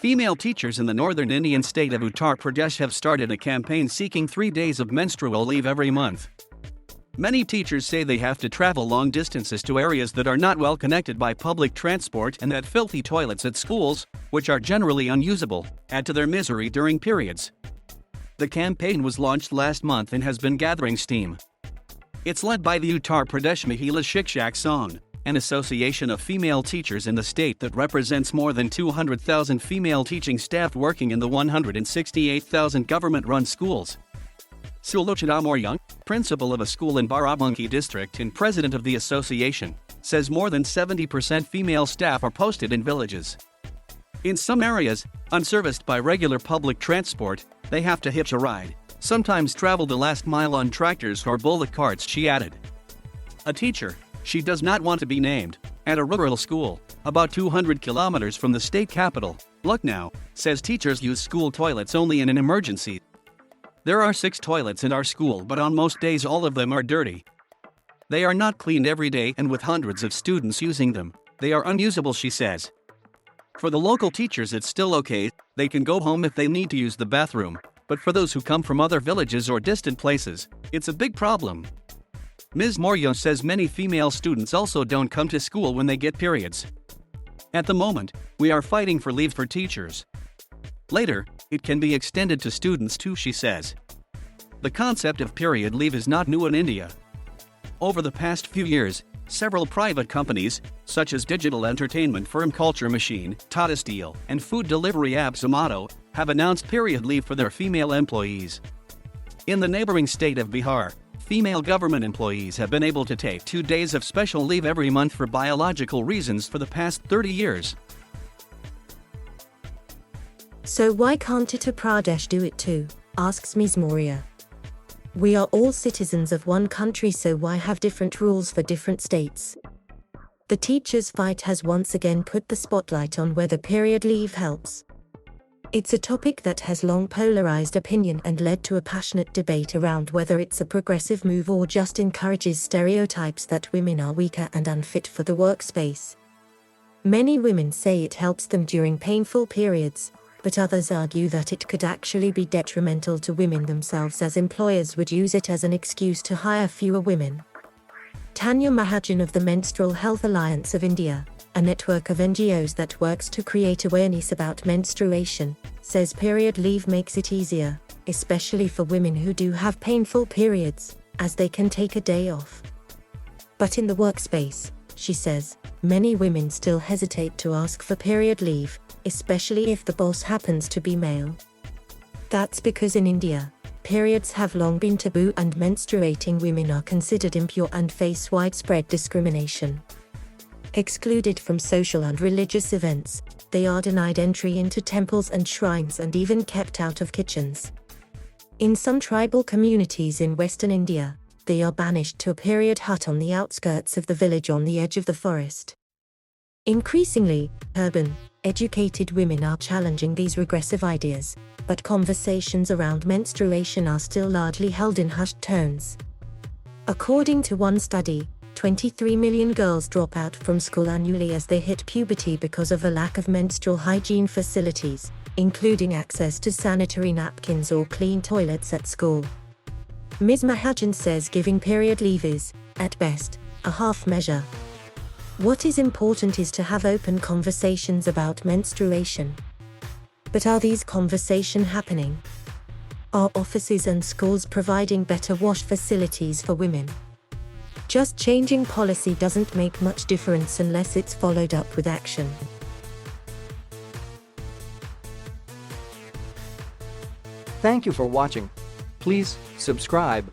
Female teachers in the northern Indian state of Uttar Pradesh have started a campaign seeking 3 days of menstrual leave every month. Many teachers say they have to travel long distances to areas that are not well connected by public transport and that filthy toilets at schools, which are generally unusable, add to their misery during periods. The campaign was launched last month and has been gathering steam. It's led by the Uttar Pradesh Mahila Shikshak Sangh, an association of female teachers in the state that represents more than 200,000 female teaching staff working in the 168,000 government-run schools. Sulochana Moryang, principal of a school in Barabanki district and president of the association, says more than 70% female staff are posted in villages. In some areas, unserviced by regular public transport, they have to hitch a ride, sometimes travel the last mile on tractors or bullock carts, she added. A teacher, she does not want to be named, at a rural school, about 200 kilometers from the state capital, Lucknow, says teachers use school toilets only in an emergency. There are 6 toilets in our school, but on most days all of them are dirty. They are not cleaned every day, and with hundreds of students using them, they are unusable, she says. For the local teachers it's still okay, they can go home if they need to use the bathroom, but for those who come from other villages or distant places, it's a big problem. Ms. Moryang says many female students also don't come to school when they get periods. At the moment, we are fighting for leave for teachers. Later, it can be extended to students too, she says. The concept of period leave is not new in India. Over the past few years, several private companies, such as digital entertainment firm Culture Machine, Tata Steel, and food delivery app Zomato, have announced period leave for their female employees. In the neighboring state of Bihar, female government employees have been able to take 2 days of special leave every month for biological reasons for the past 30 years. So why can't Uttar Pradesh do it too? Asks Ms. Moria. We are all citizens of one country, so why have different rules for different states? The teachers' fight has once again put the spotlight on whether period leave helps. It's a topic that has long polarized opinion and led to a passionate debate around whether it's a progressive move or just encourages stereotypes that women are weaker and unfit for the workspace. Many women say it helps them during painful periods, but others argue that it could actually be detrimental to women themselves, as employers would use it as an excuse to hire fewer women. Tanya Mahajan of the Menstrual Health Alliance of India, a network of NGOs that works to create awareness about menstruation, says period leave makes it easier, especially for women who do have painful periods, as they can take a day off. But in the workspace, she says, many women still hesitate to ask for period leave, especially if the boss happens to be male. That's because in India, periods have long been taboo and menstruating women are considered impure and face widespread discrimination. Excluded from social and religious events, they are denied entry into temples and shrines and even kept out of kitchens. In some tribal communities in western India, they are banished to a period hut on the outskirts of the village on the edge of the forest. Increasingly, urban, educated women are challenging these regressive ideas, but conversations around menstruation are still largely held in hushed tones. According to one study, 23 million girls drop out from school annually as they hit puberty because of a lack of menstrual hygiene facilities, including access to sanitary napkins or clean toilets at school. Ms. Mahajan says giving period leave is, at best, a half measure. What is important is to have open conversations about menstruation. But are these conversations happening? Are offices and schools providing better wash facilities for women? Just changing policy doesn't make much difference unless it's followed up with action. Thank you for watching. Please subscribe.